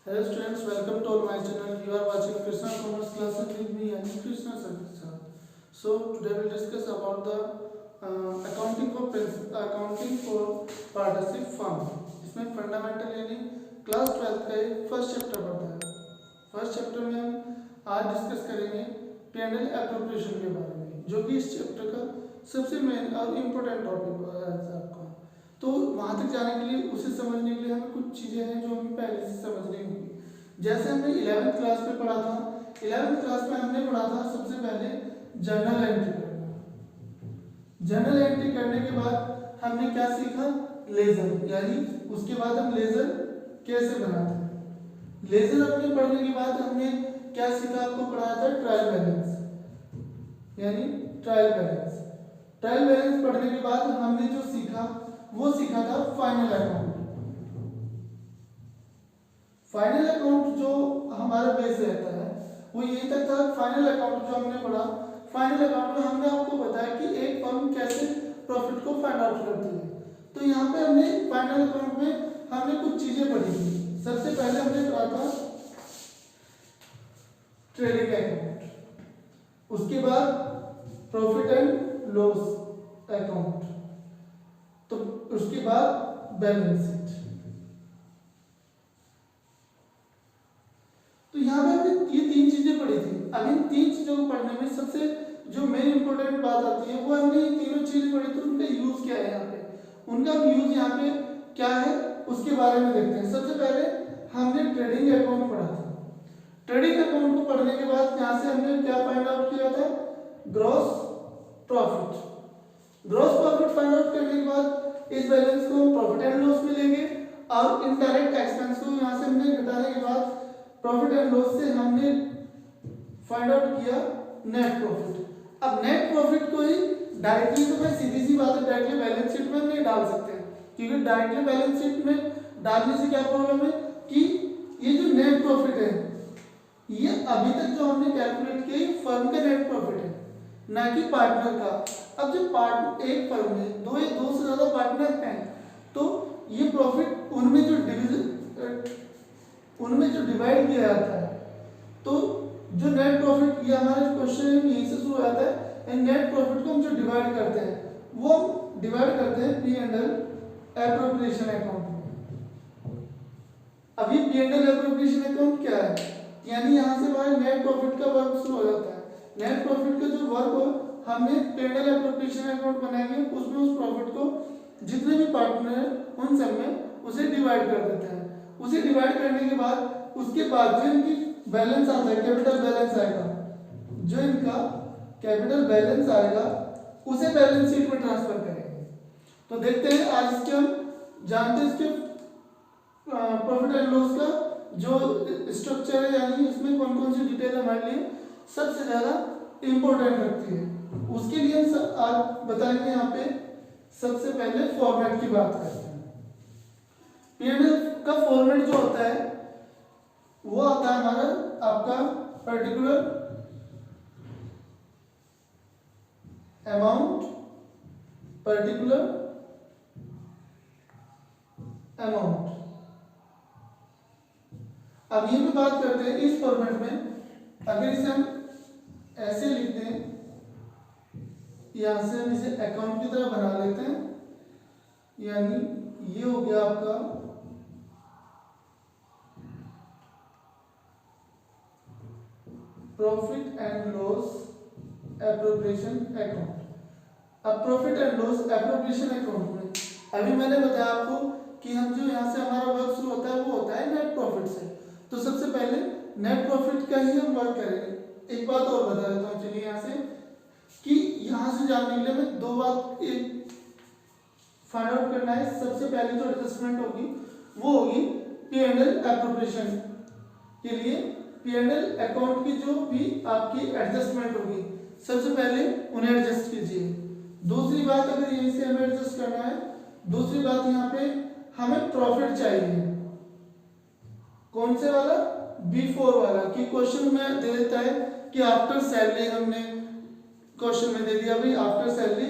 Hello students, welcome to my channel. You are watching Krishna Commerce classes with me and Krishna sir. So today we'll discuss about the accounting for partnership firm. इसमें fundamental यानी class 12 का एक first chapter पढ़ता है. First chapter में हम आज discuss करेंगे P&L एप्रोप्रिएशन के बारे में, जो कि इस चैप्टर का सबसे मेन और इम्पोर्टेंट टॉपिक है आपका. तो वहाँ तक जाने के लिए उसे समझने के लिए हमें कुछ चीज़ें हैं जो हमें पहले से समझनी होंगी. जैसे हमने 11th क्लास में पढ़ा था. 11th क्लास में हमने पढ़ा था सबसे पहले जर्नल एंट्री करना. जर्नल एंट्री करने के बाद हमने क्या सीखा? लेजर, यानी उसके बाद हम लेजर कैसे बनाते हैं. लेजर हमने पढ़ने के बाद हमने क्या सीखा? आपको पढ़ाया था ट्रायल बैलेंस, यानी ट्रायल बैलेंस. ट्रायल बैलेंस पढ़ने के बाद हमने जो सीखा वो सीखा था फाइनल अकाउंट. फाइनल अकाउंट जो हमारा बेस रहता है वो यही तक था. फाइनल अकाउंट जो हमने पढ़ा, फाइनल अकाउंट में हमने आपको बताया कि एक फर्म कैसे प्रॉफिट को फाइंड आउट करती है. तो यहाँ पे हमने फाइनल अकाउंट में हमने कुछ चीजें पढ़ी थी. सबसे पहले हमने पढ़ा था ट्रेडिंग अकाउंट, उसके बाद प्रॉफिट एंड लॉस अकाउंट, तो उसके बाद बैलेंस शीट. तो यहाँ पे हमने ये तीन चीजें पढ़ी थी. अब इन तीन चीजों को पढ़ने में सबसे जो मेन इंपॉर्टेंट बात आती है वो हमने ये तीनों चीजें पढ़ी. तो उनका यूज क्या है, यहाँ पे उनका यूज यहाँ पे क्या है उसके बारे में देखते हैं. सबसे पहले हमने ट्रेडिंग अकाउंट पढ़ा था. ट्रेडिंग अकाउंट को पढ़ने के बाद यहाँ से हमने क्या फाइंड आउट किया था? Gross profit. Gross profit find out करने के बाद इस बैलेंस को प्रॉफिट एंड लॉस में लेंगे और इनडायरेक्ट एक्सपेंस को यहाँ से हमने घटाने के बाद प्रॉफिट एंड लॉस से हमने फाइंड आउट किया नेट प्रॉफिट. अब नेट प्रॉफिट को ही डायरेक्टली, तो मैं सीधी सी बात है, डायरेक्टली बैलेंस शीट में नहीं डाल सकते हैं, क्योंकि डायरेक्टली बैलेंस शीट में डालने से क्या प्रॉब्लम है कि ये जो नेट प्रॉफिट है ये अभी तक जो हमने कैलकुलेट किया फर्म का नेट प्रॉफिट है, ना कि पार्टनर का. अब जो पार्टनर एक फर्म में दो या दो से ज्यादा पार्टनर हैं तो ये प्रॉफिट उनमें जो डिवाइड किया जाता है. तो जो नेट प्रॉफिट, ये हमारा क्वेश्चन यहीं से शुरू हो जाता है. नेट प्रॉफिट को हम जो डिवाइड करते हैं वो हम डिवाइड करते हैं P&L एप्रोप्रिएशन अकाउंट में. अब ये P&L एप्रोप्रिएशन अकाउंट क्या है? यानी यहाँ से हमारे नेट प्रॉफिट का वर्क शुरू हो जाता है. नेट प्रॉफिट का जो वर्क हो हमने P&L एप्रोप्रिएशन अकाउंट बनाएंगे, उसमें उस प्रॉफिट को जितने भी पार्टनर हैं उन सब में उसे डिवाइड कर देते हैं. उसे डिवाइड करने के बाद उसके बाद जो इनकी बैलेंस आता है, कैपिटल बैलेंस आएगा, जो इनका कैपिटल बैलेंस आएगा उसे बैलेंस शीट में ट्रांसफर करेंगे. तो देखते हैं आज इसके हम जानते हैं इसके प्रॉफिट एंड लॉस का जो स्ट्रक्चर है, यानी इसमें कौन कौन सी डिटेल हमारे लिए सबसे ज्यादा इंपॉर्टेंट रखती है. उसके लिए हम आज बताएंगे. यहाँ पे सबसे पहले फॉर्मेट की बात करते हैं. P&L का फॉर्मेट जो होता है वो आता है हमारा आपका पर्टिकुलर अमाउंट, पर्टिकुलर अमाउंट. अब ये भी बात करते हैं इस फॉर्मेट में. अगर इसे हम ऐसे लिख दें, यहां से हम इसे अकाउंट की तरह बना लेते हैं, यानी ये हो गया आपका profit and loss appropriation account. अब profit and loss appropriation account में अभी मैंने बताया आपको कि हम जो यहाँ से हमारा वर्क शुरू होता है वो होता है नेट प्रॉफिट से. तो सबसे पहले नेट प्रॉफिट का ही हम वर्क करेंगे. एक बात और बता देता हूँ चलिए यहाँ से, कि यहाँ से जानने के लिए हमें दो बात एक फाइंड आउट करना है. सबसे पहले जो एडजस्टमेंट होगी वो होगी P&L एप्रोप्रिएशन के लिए. P&L अकाउंट की जो भी आपकी एडजस्टमेंट होगी सबसे पहले उन्हें एडजस्ट कीजिए. दूसरी बात, अगर यहीं से हमें एडजस्ट करना है, दूसरी बात यहाँ पे हमें प्रॉफिट चाहिए. कौन से वाला? बिफोर वाला. कि क्वेश्चन में दे देता है कि आफ्टर सैलरी, हमने क्वेश्चन में दे दिया भाई आफ्टर सैलरी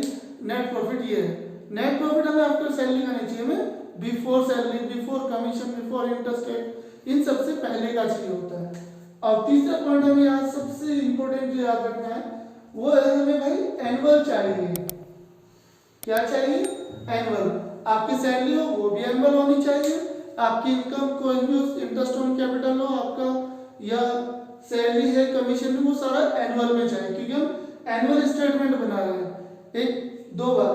नेट प्रॉफिट ये है. नेट प्रॉफिट हमें आफ्टर सैलरी का नहीं चाहिए, हमें before salary, before commission, before interest, इन सबसे का चाहिए होता है। और तीसरा पॉइंट हमें यहाँ सबसे इंपॉर्टेंट जो याद रखना है वो है हमें भाई एनुअल चाहिए। क्या चाहिए? एनुअल। आपकी सैलरी हो वो भी एनुअल होनी चाहिए, आपकी इनकम कोई भी इंटरेस्ट ऑन कैपिटल हो आपका या सैलरी है कमीशन वो सारा एनुअल में चाहिए, क्योंकि हम एनुअल स्टेटमेंट बना रहे हैं। एक दो बार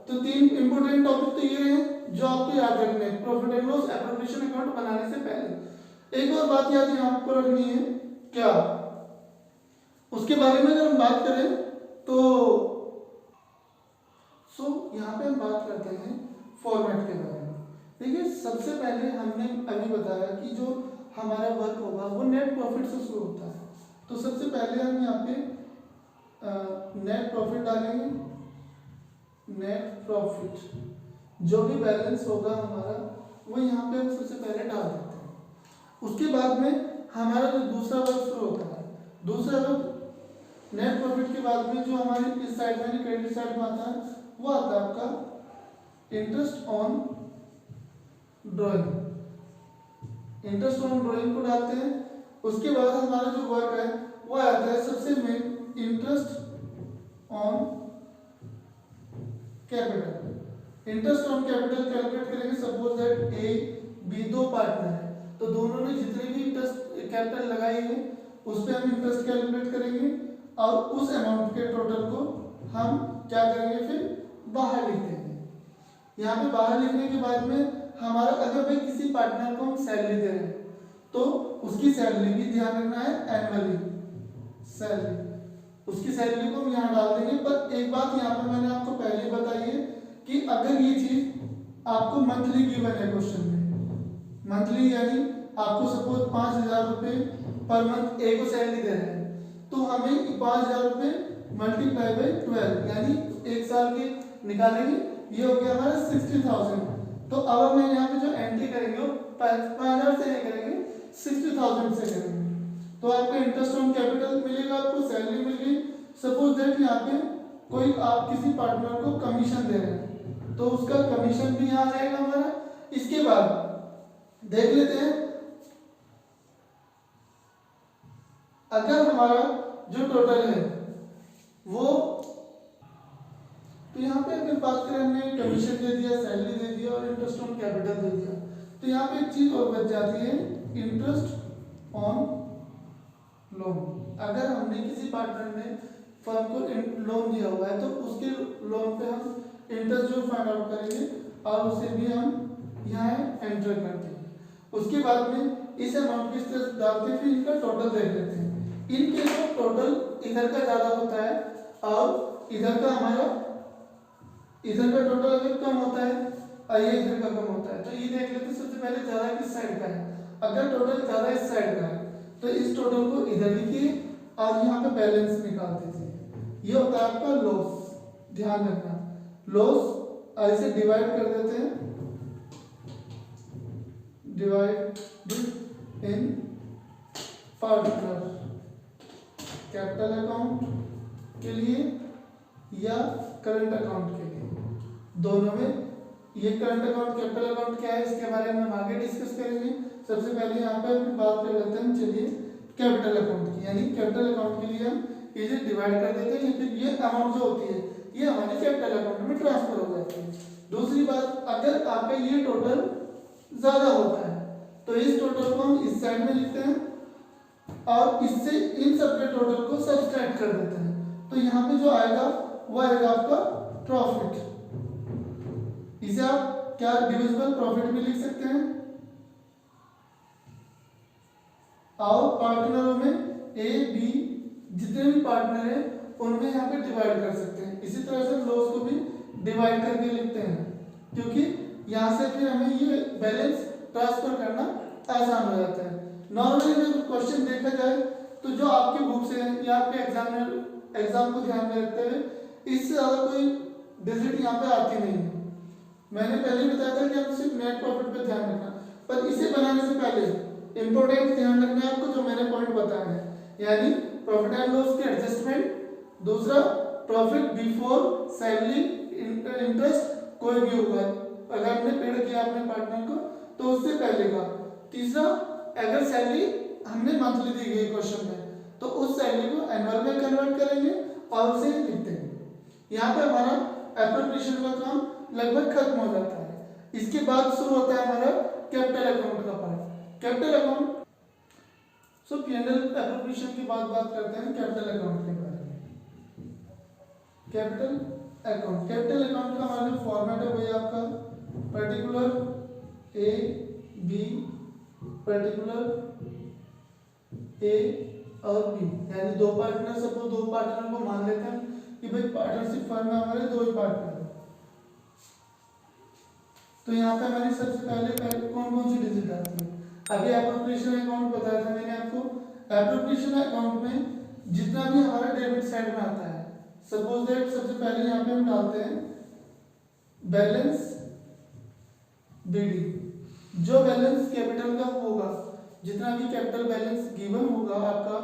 तो तीन इंपॉर्टेंट टॉपिक तो ये हैं जो आपको याद रखने हैं profit and loss appropriation account बनाने से पहले। एक और बात याद यहाँ आपको रखनी है, क्या उसके बारे में अगर हम बात करें तो यहाँ पे हम बात करते हैं फॉर्मेट के बारे में। देखिए सबसे पहले हमने अभी बताया कि जो हमारा वर्क होगा वो नेट प्रॉफिट से शुरू होता है। तो सबसे पहले हम यहाँ पे नेट प्रॉफिट डालेंगे। नेट प्रॉफिट जो भी बैलेंस होगा हमारा वो यहाँ पे हम सबसे पहले डाल देते हैं। उसके बाद में हमारा जो दूसरा वर्क शुरू होता है, दूसरा वर्क नेट प्रॉफिट के बाद में जो हमारी इस साइड में क्रेडिट साइड में आता है वो आता है आपका interest on drawing. Interest on drawing को डालते हैं। उसके बाद हमारा जो वर्क है वो आता है सबसे main interest on capital. Interest on capital calculate करेंगे। सपोज दैट ए बी दो पार्टनर है तो दोनों ने जितनी भी इंटरेस्ट कैपिटल लगाई है उस पर हम इंटरेस्ट कैलकुलेट करेंगे और उस अमाउंट के टोटल को हम क्या करेंगे फिर बाहर लिख देंगे। यहाँ पे बाहर लिखने के बाद में हमारा अगर भाई किसी पार्टनर को हम सैलरी दे रहे हैं तो उसकी सैलरी भी ध्यान रखना है एनुअली सैलरी, उसकी सैलरी को हम यहाँ डाल देंगे। पर एक बात यहाँ पे मैंने आपको पहले ही बताई है कि अगर ये चीज आपको मंथली गिवन है क्वेश्चन में, मंथली यानी आपको सपोज 5,000 रुपये पर मंथ ए को सैलरी दे रहे हैं तो हमें 5,000 रुपये मल्टीप्लाई बाई 12 यानी एक साल के निकालेंगे, ये हो गया हमारा 60,000। तो अब हम यहाँ पे जो एंट्री करेंगे वो 5,000 से नहीं करेंगे 60,000 से करेंगे। तो आपको इंटरेस्ट ऑन कैपिटल मिलेगा, आपको सैलरी मिल गई। सपोज दैट यहाँ पे कोई आप किसी पार्टनर को कमीशन दे रहे हैं तो उसका कमीशन भी यहाँ जाएगा हमारा। इसके बाद देख लेते हैं अगर हमारा जो टोटल है वो, तो यहाँ पे अगर बात करें हमने कमीशन दे दिया, सैलरी दे दिया और इंटरेस्ट ऑन कैपिटल दे दिया तो यहाँ पे एक चीज और बच जाती है इंटरेस्ट ऑन लोन। अगर हमने किसी पार्टनर ने फर्म को लोन दिया हुआ है तो उसके लोन पे हम इंटरेस्ट जो फाइंड आउट करेंगे और उसे भी हम यहाँ एंटर करते हैं। उसके बाद में इस अमाउंट की तरह डालते हैं, फिर इनका टोटल देख लेते हैं। इनके जो टोटल इधर का ज्यादा होता है और इधर का हमारा इधर का टोटल अगर कम होता है और ये इधर का कम होता है तो ये देख लेते हैं सबसे पहले ज्यादा किस साइड का है। अगर टोटल ज्यादा इस साइड का है तो इस टोटल को इधर लिखिए और यहाँ पे बैलेंस निकाल दीजिए। ये होता है आपका लॉस, ध्यान रखना। लॉस ऐसे डिवाइड कर देते हैं, divide in partner capital account के लिए या करंट अकाउंट के लिए, दोनों में। ये करंट अकाउंट कैपिटल अकाउंट क्या है इसके बारे में हम आगे डिस्कस करेंगे। सबसे पहले यहाँ पे बात कर लेते हैं चलिए कैपिटल अकाउंट की, यानी कैपिटल अकाउंट के लिए हम इसे डिवाइड कर देते हैं, फिर ये अमाउंट जो होती है ये हमारे कैपिटल अकाउंट में ट्रांसफर हो जाती है। दूसरी बात, अगर आपका ये टोटल ज्यादा होता है तो इस टोटल को हम इस साइड में लिखते हैं और इससे इन सबके टोटल को सब्सट्रैक्ट कर देते हैं। तो यहाँ पे जो आएगा वो आएगा आपका प्रॉफिट। इसे आप क्या डिविजिबल प्रॉफिट भी लिख सकते हैं। और पार्टनरों में ए बी जितने भी पार्टनर हैं उनमें यहाँ पे डिवाइड कर सकते हैं। इसी तरह से लॉस को भी डिवाइड करके लिखते हैं क्योंकि यहाँ से फिर हमें ये बैलेंस ट्रांसफर करना आसान हो जाता है। नॉर्मली जब क्वेश्चन देखा जाए तो जो आपकी बुक से या आपके एग्जाम को ध्यान में रखते हुए इससे ज्यादा कोई डिजिट यहाँ पे आती नहीं है। मैंने पहले ही बताया था कि आप सिर्फ नेट प्रॉफिट पे ध्यान रखना, पर इसे बनाने से पहले इंपॉर्टेंट ध्यान रखना है आपको जो मैंने पॉइंट बताया है, यानी प्रॉफिट एंड लॉस के एडजस्टमेंट, दूसरा प्रॉफिट बिफोर सैलरी इंटरेस्ट कोई भी होगा अगर हमने पेड किया अपने पार्टनर को तो उससे पहले का, तीसरा अगर सैलरी हमने मंथली दी गई क्वेश्चन में, तो उस सैलरी को एनुअल में कन्वर्ट करेंगे और उसे लिख देंगे। यहाँ पे हमारा एप्रोप्रिएशन का काम लगभग खत्म हो जाता है। इसके बाद शुरू होता है हमारा कैपिटल अकाउंट का पार्ट। कैपिटल अकाउंट, सो P&L एप्रोप्रिएशन के बाद बात करते हैं कैपिटल अकाउंट के बारे में। कैपिटल अकाउंट, कैपिटल अकाउंट का हमारा जो फॉर्मेट है वही आपका पर्टिकुलर ए बी, पर्टिकुलर ए और बी, यानी दो पार्टनर, सपोज दो पार्टनर को मान लेते हैं कि भाई पार्टनरशिप फर्म में हमारे दो ही पार्टनर हैं। तो यहाँ पे हमारी सबसे पहले कौन कौन सी डिजिट आती है? अभी एप्रोप्रिएशन अकाउंट बताया था मैंने आपको। एप्रोप्रिएशन अकाउंट में जितना भी हमारा डेबिट साइड में आता है, सपोज दैट सबसे पहले यहाँ पे हम डालते हैं बैलेंस बीडी। जो बैलेंस कैपिटल का होगा, जितना भी कैपिटल बैलेंस गिवन होगा आपका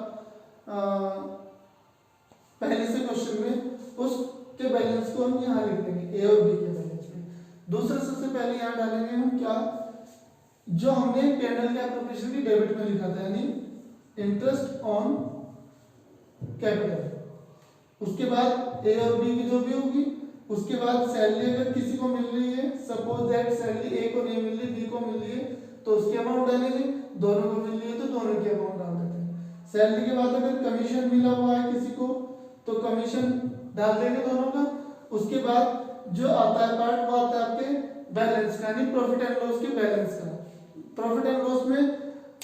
पहले से क्वेश्चन में, उसके बैलेंस को हम यहाँ लिख देंगे ए और बी के बैलेंस में। दूसरा सबसे पहले यहाँ डालेंगे हम क्या, जो हमने P&L के एप्रोप्रिएशन की डेबिट में लिखा था, यानी इंटरेस्ट ऑन कैपिटल। उसके बाद ए और बी की जो भी होगी, उसके बाद सैलरी अगर किसी को मिल रही है, सपोज दैट सैलरी ए को नहीं मिल रही, बी को मिल रही है, तो उसकी अमाउंट डालेंगे। दोनों को मिल रही है तो दोनों की अमाउंट डाल देते हैं। सैलरी के बाद अगर कमीशन मिला हुआ है किसी को, तो कमीशन डाल देंगे दोनों का। उसके बाद जो आता है पार्ट, वो आता है आपके बैलेंस का, यानी प्रॉफिट एंड लॉस के बैलेंस का। प्रॉफिट एंड लॉस में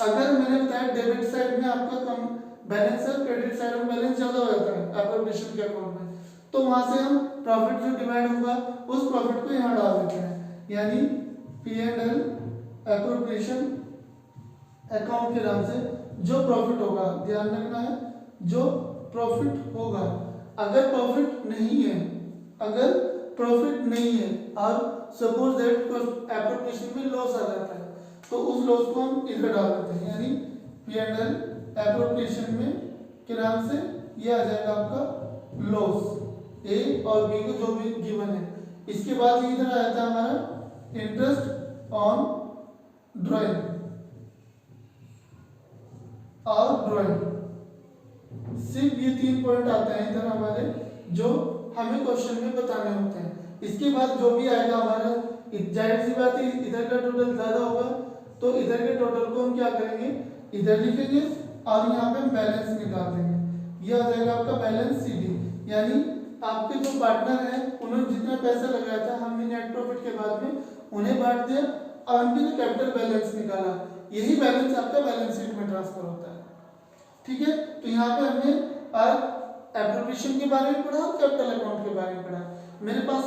अगर मैंने बताया डेबिट साइड में आपका कम बैलेंस है, क्रेडिट साइड में बैलेंस ज्यादा हो जाता है एप्रोप्रिएशन के अकाउंट में, तो वहां से हम प्रॉफिट जो डिवाइड होगा उस प्रॉफिट को यहाँ डाल देते हैं, यानी P&L एप्रोप्रिएशन अकाउंट के नाम से जो प्रॉफिट होगा, ध्यान रखना है, जो प्रॉफिट होगा। अगर प्रॉफिट नहीं है, अगर प्रॉफिट नहीं है और सपोज दैट एप्रोप्रिएशन में लॉस आ जाता है, तो उस लॉस को हम इधर डाल देते हैं, यानी P&L एप्रोप्रिएशन में के नाम से ये आ जाएगा आपका लॉस। ए और बी को जो भी गिवन है, इसके बाद इधर आ जाता है हमारा इंटरेस्ट ऑन ड्राइंग और ड्राइंग। सिर्फ ये 3 पॉइंट आते हैं इधर हमारे, जो हमें क्वेश्चन में बताने होते हैं। इसके बाद जो भी आएगा हमारा, जाहिर सी बात है इधर का टोटल ज्यादा होगा, तो इधर के टोटल को हम क्या करेंगे, इधर लिखेंगे और यहाँ पे हम बैलेंस निकाल देंगे। ये आ जाएगा आपका बैलेंस CD, यानी आपके जो पार्टनर हैं उन्होंने जितना पैसा लगाया था, हमने नेट प्रॉफिट के बाद में उन्हें बांट दिया और उनके जो कैपिटल बैलेंस निकाला, यही बैलेंस आपका बैलेंस शीट में ट्रांसफर होता है। ठीक है, तो यहाँ पे हमने आज एप्रोप्रिएशन के बारे में पढ़ा और कैपिटल अकाउंट के बारे में पढ़ा। मेरे पास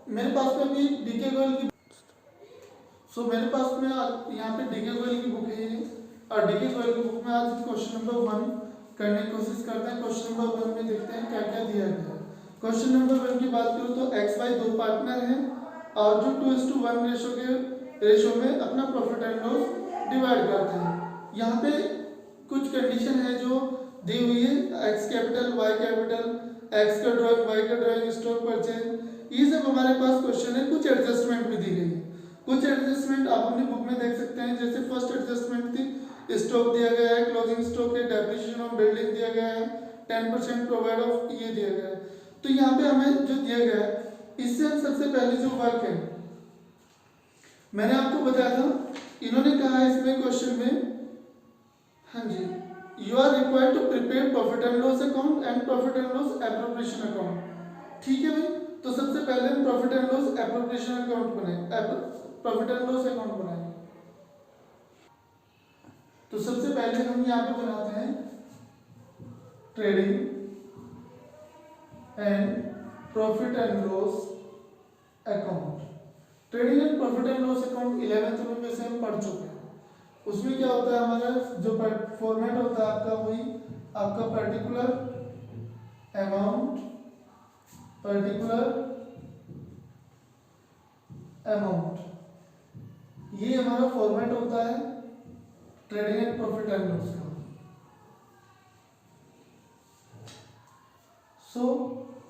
में अभी डीके गोयल की, मेरे पास में यहाँ पे डीके गोयल की बुक है, और डीके गोयल की बुक में आज क्वेश्चन नंबर 1 करने की कोशिश करते हैं। क्वेश्चन नंबर 1 में देखते हैं क्या क्या दिया गया है। क्वेश्चन नंबर 1 की बात करूँ तो XY दो पार्टनर हैं और जो 2:1 रेशो में अपना प्रॉफिट एंड लॉस डिवाइड करते हैं। यहाँ पे कुछ कंडीशन है जो दी हुई है, X capital, Y capital, X का ड्राइंग, Y का ड्राइंग, स्टॉक परचेज, ये सब हमारे पास क्वेश्चन है। कुछ एडजस्टमेंट भी दी गई है, कुछ एडजस्टमेंट आप अपनी बुक में देख सकते हैं। जैसे फर्स्ट एडजस्टमेंट थी, स्टॉक दिया गया है, क्लोजिंग स्टॉक है, डेप्रिसिएशन ऑफ बिल्डिंग दिया गया है, 10% प्रोवाइड ऑफ ये दिया गया है। तो यहाँ पे हमें जो दिया गया है, इससे हम सबसे पहले जो वर्क है, मैंने आपको बताया था, इन्होंने कहा है इसमें क्वेश्चन में, हाँ जी, you are required to prepare profit and loss account and profit and loss appropriation account. ठीक है भाई, तो सबसे पहले हम profit and loss appropriation account बनाए, प्रॉफिट एंड लॉस अकाउंट बनाएंगे। तो सबसे पहले हम यहाँ पे बनाते हैं trading and profit and loss account. Trading and profit and loss account 11th में से हम पढ़ चुके हैं। उसमें क्या होता है, हमारा जो फॉर्मेट होता है आपका, वही आपका पर्टिकुलर अमाउंट, ये हमारा फॉर्मेट होता है trading and profit and loss का।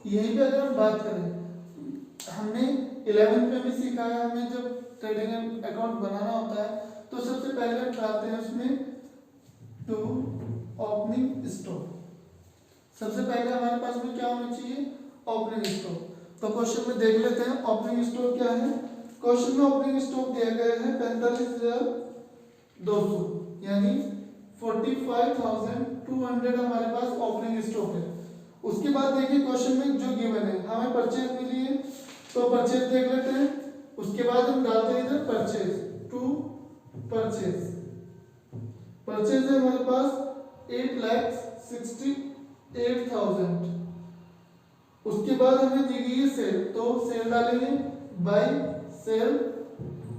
यहीं पे अगर हम बात करें, हमने 11th में भी सीखा है, हमें जब ट्रेडिंग अकाउंट बनाना होता है तो सबसे पहले हम डालते हैं उसमें ओपनिंग स्टॉक। सबसे पहले हमारे पास में क्या होना चाहिए, ओपनिंग स्टॉक। तो क्वेश्चन में देख लेते हैं ओपनिंग स्टॉक क्या है। क्वेश्चन में ओपनिंग स्टॉक दिया गया है 45,200 यानी 45,200 हमारे पास ओपनिंग स्टॉक है। उसके बाद देखिए क्वेश्चन में जो गिवन है हमें परचेज मिली है, तो परचेज देख लेते हैं। उसके बाद हम डालते हैं इधर परचेज टू परचेज। परचेज है हमारे पास 8,68,000। उसके बाद हमें दी गई है सेल, तो सेल डालेंगे बाय सेल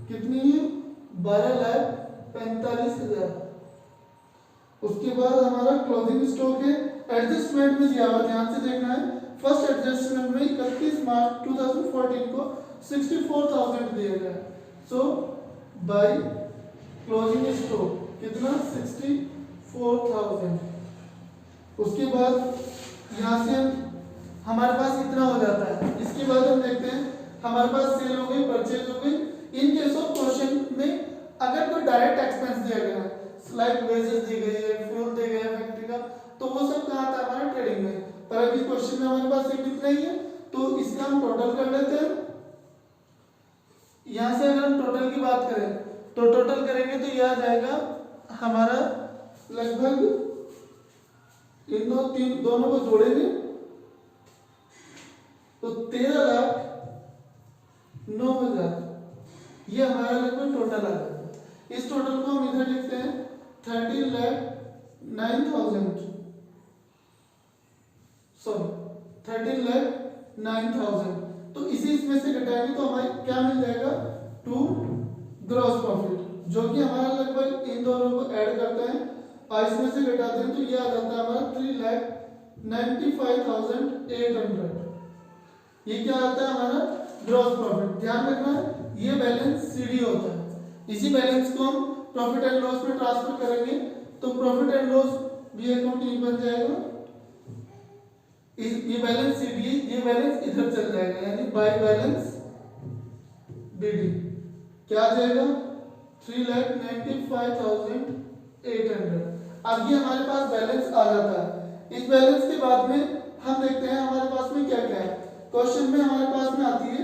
कितनी है 12,45,000। उसके बाद हमारा क्लोजिंग स्टॉक है, एडजस्टमेंट में दिया हुआ ध्यान से देखना है। फर्स्ट एडजस्टमेंट में 31 मार्च 2014 को 64,000 दिया गया, सो बाय क्लोजिंग स्टॉक कितना 64,000। उसके बाद यहाँ से हमारे पास इतना हो जाता है। इसके बाद हम देखते हैं हमारे पास सेल हो गई, परचेज हो गई। इन केस ऑफ क्वेश्चन में अगर कोई डायरेक्ट एक्सपेंस दिया गया है, लाइक वेजेस दी गई है, फ्यूल दिया गया है फैक्ट्री का, तो वो सब कहाँ था हमारा ट्रेडिंग में। पर अभी क्वेश्चन में हमारे पास सिर्फ इतना ही है, तो इसका हम टोटल कर लेते हैं। यहाँ से अगर हम टोटल की बात करें तो टोटल करेंगे तो यह आ जाएगा हमारा लगभग, इन दोनों को जोड़ेंगे तो 13,09,000 ये हमारा लगभग टोटल आ जाएगा। इस टोटल को हम इधर लिखते हैं 13,09,000। तो इसी इसमें से घटाएंगे तो हमारे क्या मिल जाएगा, टू ग्रॉस प्रॉफिट, जो कि हमारा लगभग इन दोनों को ऐड करते हैं और इसमें से घटाते हैं तो ये आ जाता है हमारा 3,95,800। ये क्या आता है हमारा ग्रॉस प्रॉफिट। ध्यान रखना ये बैलेंस सीडी होता है। इसी बैलेंस को हम प्रॉफिट एंड लॉस में ट्रांसफर करेंगे तो प्रॉफिट एंड लॉस भी अकाउंट ये बन जाएगा। ये बैलेंस सीडी, ये बैलेंस इधर चल जाएगा यानी बाय बैलेंस बीडी क्या आ जाएगा 3,95,800। अब ये हमारे पास बैलेंस आ जाता है। इस बैलेंस के बाद में हम देखते हैं हमारे पास में क्या क्या है। क्वेश्चन में हमारे पास में आती है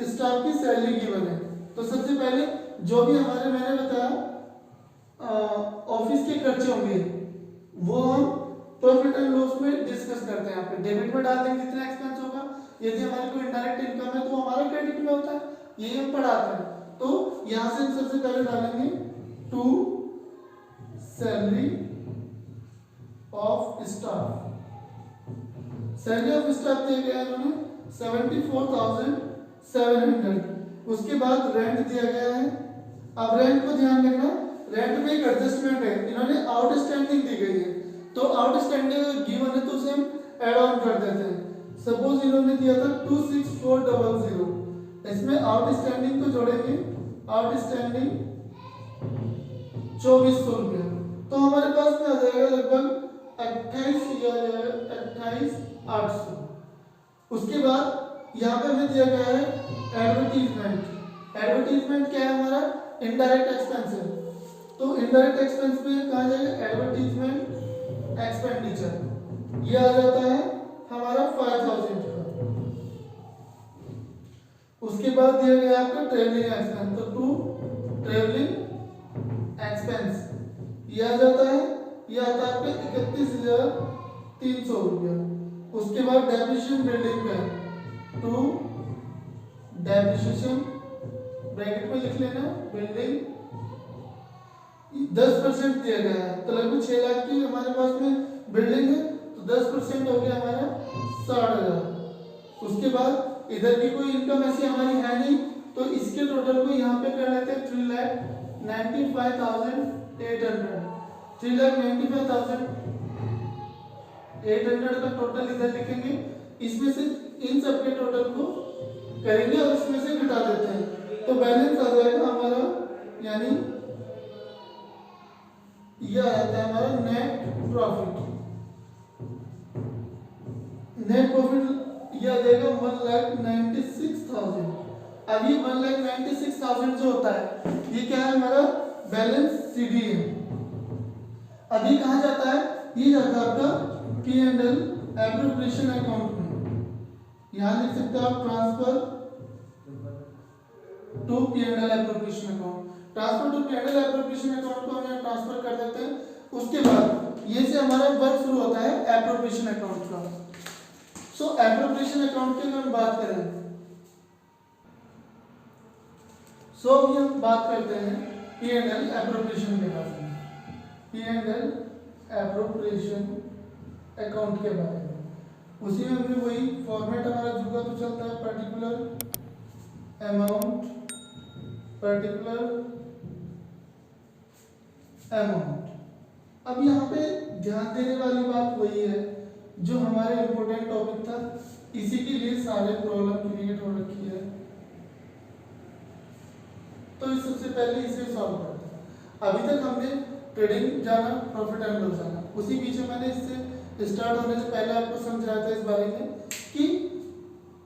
स्टाफ की सैलरी गिवन है। तो सबसे पहले जो भी हमारे मैंने बताया ऑफिस के खर्चे होंगे वो हम प्रॉफिट एंड लॉस में डिस्कस करते हैं। यहाँ पे डेबिट में डाल देंगे कितना एक्सपेंस होगा, यदि हमारी कोई इनडायरेक्ट इनकम है तो हमारा क्रेडिट में होता है, यही हम पढ़ाते हैं। तो यहाँ से सबसे पहले डालेंगे to salary of staff. Salary of staff दिया गया है इन्होंने 74,700। उसके बाद रेंट दिया गया है। अब रेंट को ध्यान रखना, रेंट में एक एडजस्टमेंट है, इन्होंने आउटस्टैंडिंग दी गई है तो आउटस्टैंडिंग गिवन है तो उसे हम ऐड ऑन कर देते हैं। सपोज इन्होंने दिया था 26400, इसमें आउटस्टैंडिंग को जोड़ेंगे, आउटस्टैंडिंग 2400 रुपया, तो हमारे पास में आ जाएगा लगभग 28,800। उसके बाद यहाँ पे हमें दिया गया है एडवर्टीजमेंट। एडवर्टीजमेंट क्या है हमारा इनडायरेक्ट एक्सपेंस है, तो इनडायरेक्ट एक्सपेंस में कहा जाएगा एडवर्टीजमेंट एक्सपेंडिचर, ये आ जाता है हमारा 5,000 का। उसके बाद दिया गया आपका ट्रेवलिंग एक्सपेंस, तो टू ट्रेवलिंग एक्सपेंस ये आ जाता है, ये आता है आपके 31,300 रुपया। उसके बाद डेप्रिसिएशन बिल्डिंग में टू डेप्रिसिएशन ब्रैकेट में लिख लेना बिल्डिंग 10% दिया गया है, तो लगभग 6 लाख की हमारे पास में बिल्डिंग है तो 10% हो गया हमारा 60,000। उसके बाद इधर की कोई इनकम ऐसी हमारी है नहीं तो इसके टोटल को यहाँ पे कर लेते हैं 3,95,800। 3,95,800 का टोटल इधर लिखेंगे, इसमें से इन सब के टोटल को करेंगे और इसमें से घटा देते हैं तो बैलेंस आ जाएगा हमारा, यानी यह आ जाता है हमारा नेट प्रॉफिट। नेट प्रॉफिट यह आ जाएगा 1,96,000। अब ये 1,96,000 जो होता है ये क्या है हमारा बैलेंस सीडी है। अभी कहा जाता है ये जाता है आपका P and L appropriation account में। यहाँ लिख सकते हो आप transfer to P and L appropriation account. Transfer to P and L appropriation account को हम यहाँ ट्रांसफर कर देते हैं। उसके बाद ये से हमारा वर्क शुरू होता है एप्रोप्रिएशन अकाउंट का। सो एप्रोप्रिएशन अकाउंट की अगर हम बात करें, सो अभी हम बात करते हैं पी एंड एल एप्रोप्रिएशन के बारे में, P and L appropriation account के बारे में। उसी में भी वही फॉर्मेट हमारा जुगा तो चलता है, पर्टिकुलर अमाउंट, पर्टिकुलर अमाउंट। अब यहाँ पे ध्यान देने वाली बात वही है जो हमारे इम्पोर्टेंट टॉपिक था, इसी के लिए सारे प्रॉब्लम क्रिएट हो रखी है। तो इस सबसे पहले इसे सॉल्व करते हैं। अभी तक हमने ट्रेडिंग जाना, प्रॉफिट एंड लॉस जाना, उसी बीच में मैंने इससे स्टार्ट होने से पहले आपको समझाया था इस बारे में कि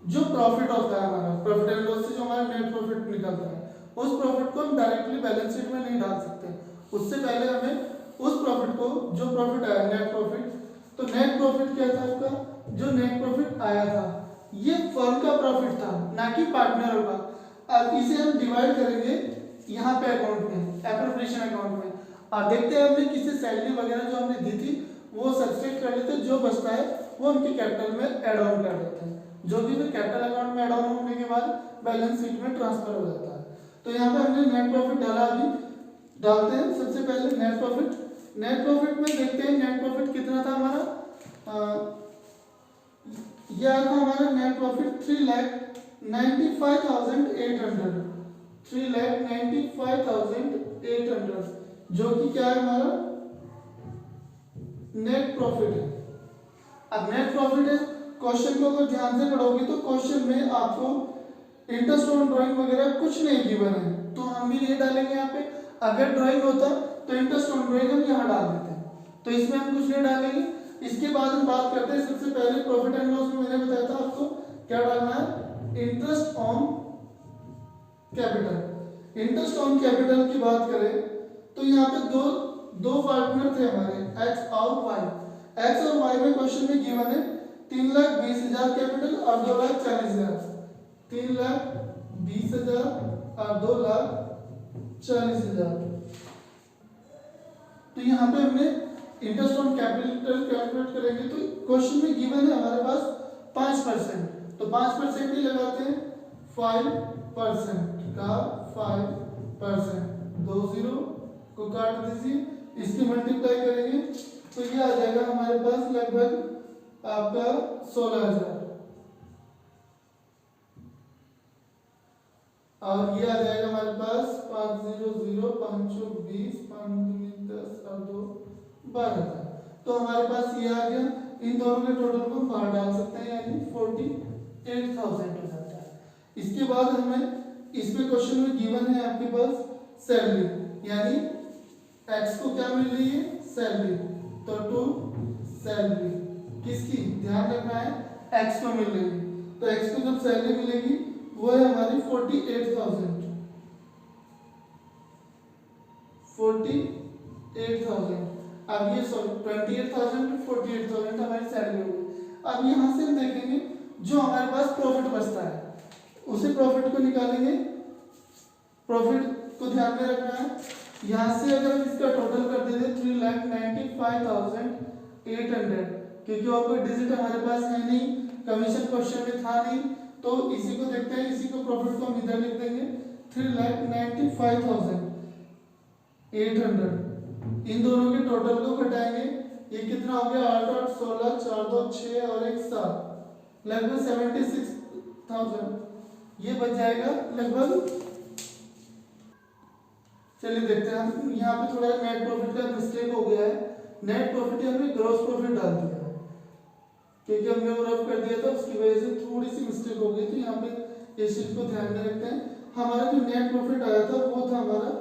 जो प्रॉफिट होता है हमारा, प्रॉफिट एंड लॉस से जो हमारा नेट प्रॉफिट निकलता है, उस प्रॉफिट को हम डायरेक्टली बैलेंस शीट में नहीं डाल सकते। उससे पहले हमें उस प्रॉफिट को, जो प्रॉफिट आया नेट प्रॉफिट, तो नेट प्रॉफिट क्या था आपका, जो नेट प्रॉफिट आया था ये फर्म का प्रॉफिट था, ना कि पार्टनरों का। अब इसे हम डिवाइड करेंगे यहाँ पे अकाउंट में, एप्रोप्रिएशन अकाउंट में, और देखते हैं हमने किसी सैलरी वगैरह जो हमने दी थी वो सब्सट्रैक्ट कर लेते हैं, जो बचता है वो उनके कैपिटल में ऐड ऑन कर देते हैं, जो कि फिर कैपिटल अकाउंट में ऐड ऑन होने के बाद बैलेंस शीट में ट्रांसफर हो जाता है। तो यहाँ पे हमने नेट प्रॉफिट डाला, अभी डालते हैं सबसे पहले नेट प्रॉफिट। नेट प्रॉफिट में देखते हैं नेट प्रॉफिट कितना था हमारा, यह था हमारा नेट प्रॉफिट 3,95,800, 3,95,800, जो कि क्या है हमारा नेट प्रॉफिट है। अब नेट प्रॉफिट है, क्वेश्चन को अगर ध्यान से पढ़ोगे तो क्वेश्चन में आपको इंटरेस्ट ऑन ड्राइंग वगैरह कुछ नहीं गिवन है, तो हम भी नहीं डालेंगे यहाँ पे। अगर ड्राइंग होता तो इंटरेस्ट ऑन ड्राइंग हम यहाँ डाल देते हैं, तो इसमें हम कुछ नहीं डालेंगे। इसके बाद हम बात करते हैं, सबसे पहले प्रॉफिट एंड लॉस में मैंने बताया था आपको क्या डालना है, interest on capital. Interest on capital की बात करें तो यहाँ पे दो पार्टनर थे हमारे, एक्स और वाई। एक्स और वाई में क्वेश्चन में गिवन है 3,20,000 कैपिटल और 2,40,000, 3,20,000 और 2,40,000। तो यहाँ पे हमने इंटरेस्ट ऑन कैपिटल कैलकुलेट करेंगे तो क्वेश्चन में गिवन है हमारे पास 5%, तो 5% ही लगाते हैं, 5% का 5%, 2 0 को काट दीजिए, इसकी मल्टीप्लाई करेंगे तो ये आ जाएगा हमारे पास लगभग आपका 16,000, और ये आ जाएगा हमारे पास 500, 5 20, 5 10 और 2 12,000। तो हमारे पास ये आ गया। इन दोनों के टोटल को हम बाहर डाल सकते हैं, यानी 48,000 हो जाता है। इसके बाद हमें इसमें क्वेश्चन में गिवन है आपके पास सैलरी, यानी एक्स को क्या मिल रही है, सैलरी, तो टू सैलरी किसकी ध्यान रखना है, एक्स को मिल रही है। तो एक्स को जब सैलरी मिलेगी वो है हमारी 48,000, 48,000। अब ये 28,000 to 48,000 हमारी सैलरी होगी। अब यहाँ से हम देखेंगे जो हमारे पास प्रॉफिट बचता है उसे प्रॉफिट को निकालेंगे, प्रॉफिट को ध्यान में रखना है। यहाँ से अगर हम इसका टोटल कर देते 3,95,800, क्योंकि और कोई डिजिट हमारे पास है नहीं, कमीशन क्वेश्चन में था नहीं, तो इसी को देखते हैं, इसी को प्रॉफिट को हम इधर लिख देंगे 3,95,800। इन दोनों के टोटल को घटाएंगे, ये कितना हो गया, 8 8 16, 4 2 6 और 1 7, लगभग 76,000 ये बच जाएगा लगभग। चलिए देखते हैं, हम यहाँ पे थोड़ा नेट प्रॉफिट का मिस्टेक हो गया है, नेट प्रॉफिट हमने ग्रॉस प्रॉफिट डाल दिया है, क्योंकि हमने वो रफ कर दिया था, उसकी वजह से थोड़ी सी मिस्टेक हो गई। तो यहाँ पे इस चीज को ध्यान में रखते हैं। हमारा जो नेट प्रॉफिट आया था वो था हमारा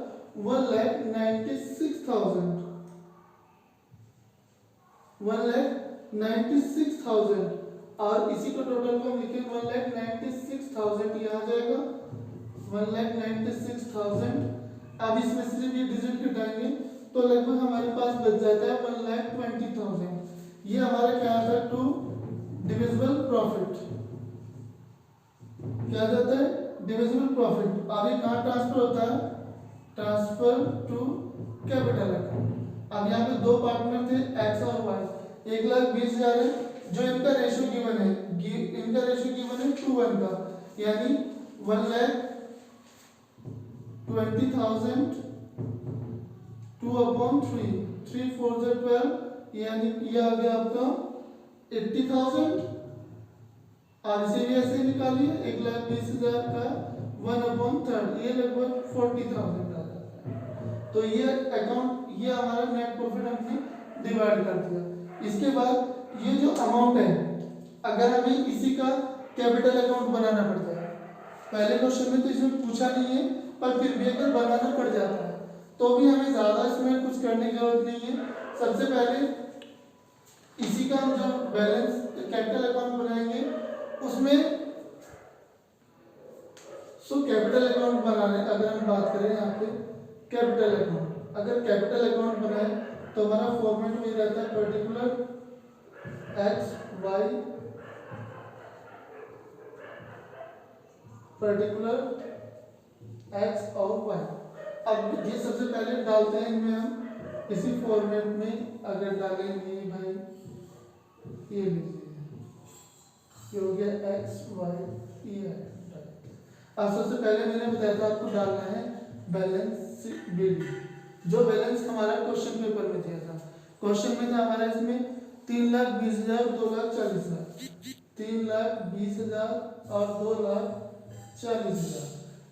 1,96,000, 1,96,000, और इसी को टोटल को हम लिखें 1,96,000, यहाँ जाएगा 1,96,000। अब इसमें सिर्फ ये डिजिट घटाएंगे तो लगभग हमारे पास बच जाता है 1,20,000। ये हमारा क्या आता है, टू डिविजिबल प्रॉफिट, क्या जाता है, डिविजिबल प्रॉफिट। अब ये कहाँ ट्रांसफर होता है, ट्रांसफर टू कैपिटल अकाउंट। अब यहाँ पे दो पार्टनर थे एक्स और वाई, 1,20,000 है, जो इनका रेशियो गिवन है, इनका रेशियो गिवन है 2:1 का, यानी 1,20,000 2/3, 3 4 12, यानी ये आ गया आपका 80,000। और इसे भी ऐसे निकालिए, 1,20,000 का 1/3, ये लगभग 40,000 आ जाता है। तो ये अकाउंट, ये हमारा नेट प्रॉफिट हमने डिवाइड कर दिया। इसके बाद ये जो अमाउंट है, अगर हमें इसी का कैपिटल अकाउंट बनाना पड़ता है, पहले क्वेश्चन में तो इसमें पूछा नहीं है, पर फिर भी अगर बनाना पड़ जाता है तो भी हमें ज़्यादा इसमें कुछ करने की जरूरत नहीं है। सबसे पहले इसी का हम जो बैलेंस कैपिटल अकाउंट बनाएंगे उसमें, सो कैपिटल अकाउंट बनाने अगर हम बात करें यहाँ पे कैपिटल अकाउंट, अगर कैपिटल अकाउंट बनाए तो हमारा फॉर्मेट में रहता है particular X Y, particular X और वाई। अब ये सबसे पहले डालते हैं इनमें हम इसी फॉर्मेट में, अगर डालेंगे भाई ये लीजिए, ये हो गया एक्स वाई ये है। अब सबसे पहले मैंने बताया था आपको डालना है बैलेंस शीट, जो बैलेंस हमारा क्वेश्चन पेपर में दिया था। क्वेश्चन में था हमारा इसमें 3,20,000 2,40,000, 3,20,000 और 2,40,000।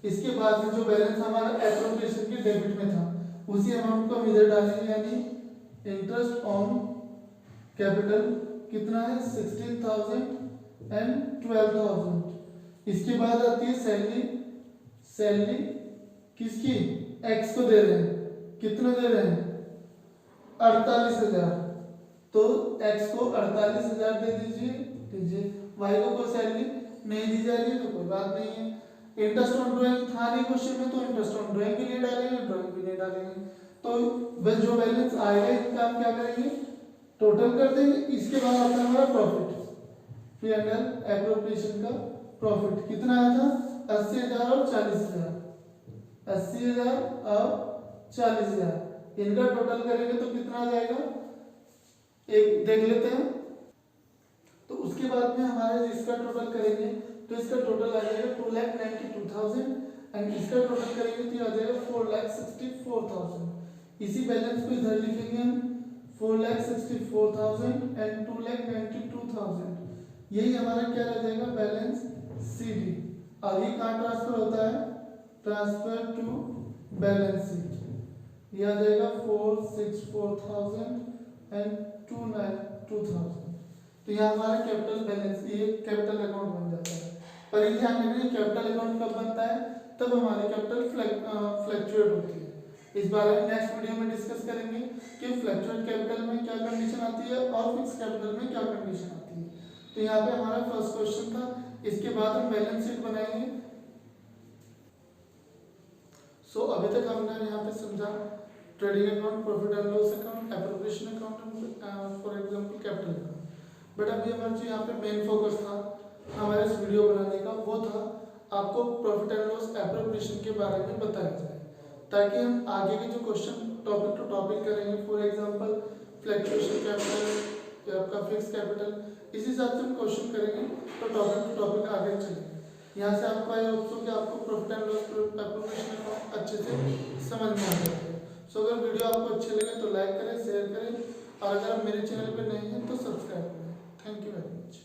इसके बाद में जो बैलेंस हमारा एप्रोप्रिएशन के डेबिट में था, उसी अमाउंट को हम इधर डालेंगे, यानी इंटरेस्ट ऑन कैपिटल कितना है 16,000 एंड 12,000। इसके बाद आती है सैलरी, सैलरी किसकी, एक्स को दे रहे हैं, कितना दे रहे हैं 48,000, तो एक्स को 48,000 दे दीजिए, वाई को कोई सैलरी नहीं दी जा रही है तो कोई बात नहीं है। इंटरेस्ट ऑन ड्राइंग था नहीं क्वेश्चन में, तो इंटरेस्ट ऑन ड्राइंग भी नहीं डालेंगे, ड्राइंग भी नहीं डालेंगे, तो बस जो बैलेंस आएगा इसका हम क्या करेंगे, टोटल कर देंगे। इसके बाद आता है हमारा प्रॉफिट, P&L एप्रोप्रिएशन का प्रॉफिट कितना आया था 80,000 और 40,000, 80,000 और 40,000, इनका टोटल करेंगे तो कितना आ जाएगा, एक देख लेते हैं। तो उसके बाद में हमारा इसका टोटल करेंगे तो इसका टोटल आ जाएगा 2,92,000 एंड इसका टोटल करेंगे तो आ जाएगा 4,64,000। इसी बैलेंस को इधर लिखेंगे हम 4,64,000 एंड 2,92,000, यही हमारा क्या रह जाएगा बैलेंस CD। अब ये कहाँ ट्रांसफर होता है, ट्रांसफर टू बैलेंस शीट, ये आ जाएगा 4,64,000 एंड 2,92,000। तो यहाँ हमारा कैपिटल बैलेंस, ये कैपिटल अकाउंट बन जाता है। पर ये ध्यान रखना कैपिटल अकाउंट कब बनता है, तब हमारी कैपिटल फ्लक्चुएट होती है। इस बारे में नेक्स्ट वीडियो में डिस्कस करेंगे कि फ्लक्चुएट कैपिटल में क्या कंडीशन आती है और फिक्स कैपिटल में क्या कंडीशन आती है। तो यहाँ पे हमारा फर्स्ट क्वेश्चन था, इसके बाद हम बैलेंस शीट बनाएंगे। सो अभी तक हमने यहाँ पे समझा trading account, profit and loss account, appropriation account, for example capital account. But अभी हमारा जो यहाँ पे मेन फोकस था हमारे इस वीडियो बनाने का, वो था आपको प्रॉफिट एंड लॉस एप्रोप्रिएशन के बारे में बताया जाए, ताकि हम आगे के जो क्वेश्चन टॉपिक टू टॉपिक करेंगे, फॉर एग्जांपल फ्लक्चुएशन कैपिटल या आपका फिक्स कैपिटल, इस हिसाब से हम क्वेश्चन करेंगे तो टॉपिक टू टॉपिक आगे चलेंगे। यहाँ से आपको आई होप सो कि आपको profit and loss appropriation account अच्छे से समझ में आ जाएगा। सो अगर वीडियो आपको अच्छे लगे तो लाइक करें, शेयर करें, और अगर आप मेरे चैनल पर नहीं हैं तो सब्सक्राइब करें। Thank you very much.